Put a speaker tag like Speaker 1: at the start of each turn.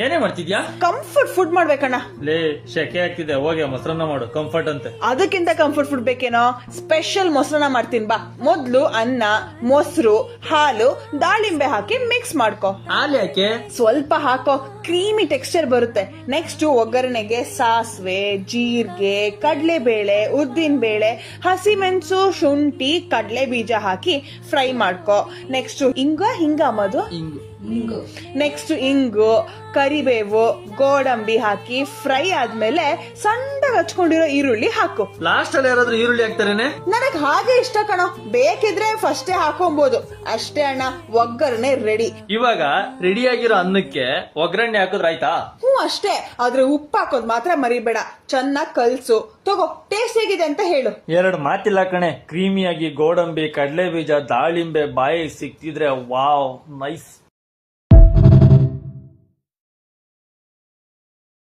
Speaker 1: ಏನೇ ಮಾಡ್ತಿದ್ಯಾ?
Speaker 2: Comfort food ಮಾಡ್ಬೇಕಣ್ಣ.
Speaker 1: ಲೇ ಶೆಕೆ ಆಗ್ತಿದೆ, ಹೋಗಿ ಮೊಸರನ್ನ ಮಾಡು, ಕಂಫರ್ಟ್ ಅಂತೆ.
Speaker 2: ಅದಕ್ಕಿಂತ ಕಂಫರ್ಟ್ ಫುಡ್ ಬೇಕೇನೋ? ಸ್ಪೆಷಲ್ ಮೊಸರನ್ನ ಮಾಡ್ತೀನಿ ಬಾ. ಮೊದ್ಲು ಅನ್ನ, ಮೊಸರು, ಹಾಲು, ದಾಳಿಂಬೆ ಹಾಕಿ ಮಿಕ್ಸ್ ಮಾಡ್ಕೊ.
Speaker 1: ಹಾಲು ಯಾಕೆ?
Speaker 2: ಸ್ವಲ್ಪ ಹಾಕೋ, ಕ್ರೀಮಿ ಟೆಕ್ಸ್ಚರ್ ಬರುತ್ತೆ. ನೆಕ್ಸ್ಟ್ ಒಗ್ಗರಣೆಗೆ ಸಾಸಿವೆ, ಜೀರಿಗೆ, ಕಡಲೆಬೇಳೆ, ಉದ್ದಿನ ಬೇಳೆ, ಹಸಿಮೆಣಸು, ಶುಂಠಿ, ಕಡಲೆ ಬೀಜ ಹಾಕಿ ಫ್ರೈ ಮಾಡ್ಕೊ. ನೆಕ್ಸ್ಟ್ ಹಿಂಗ ಮದು ನೆಕ್ಸ್ಟ್ ಇಂಗು, ಕರಿಬೇವು, ಗೋಡಂಬಿ ಹಾಕಿ ಫ್ರೈ ಆದ್ಮೇಲೆ ಸಣ್ಣಗೆ ಹಚ್ಕೊಂಡಿರೋ ಈರುಳ್ಳಿ ಹಾಕು.
Speaker 1: ಲಾಸ್ಟ್ ಅಲ್ಲಿ ಯಾರಾದ್ರೂ ಈರುಳ್ಳಿ ಹಾಕ್ತಾರೇನೆ?
Speaker 2: ನನಗ್ ಹಾಗೆ ಇಷ್ಟ ಕಣೋ, ಬೇಕಿದ್ರೆ ಫಸ್ಟೇ ಹಾಕೊಬಹುದು. ಅಷ್ಟೇ ಅಣ್ಣ, ಒಗ್ಗರಣೆ ರೆಡಿ.
Speaker 1: ಇವಾಗ ರೆಡಿ ಆಗಿರೋ ಅನ್ನಕ್ಕೆ ಒಗ್ಗರಣೆ ಹಾಕಿದ್ರೆ ಆಯ್ತಾ?
Speaker 2: ಅಷ್ಟೇ. ಆದ್ರೆ ಉಪ್ಪು ಹಾಕೋದ್ ಮಾತ್ರ ಮರಿಬೇಡ. ಚೆನ್ನಾಗ್ ಕಲ್ಸು. ತಗೋ, ಟೇಸ್ಟ್ ಹೇಗಿದೆ ಅಂತ ಹೇಳು.
Speaker 1: ಎರಡು ಮಾತಿಲ್ಲ ಕಣೆ, ಕ್ರೀಮಿಯಾಗಿ ಗೋಡಂಬಿ, ಕಡಲೆ ಬೀಜ, ದಾಳಿಂಬೆ ಬಾಯಿಗೆ ಸಿಕ್ತಿದ್ರೆ ವಾವ್, ನೈಸ್.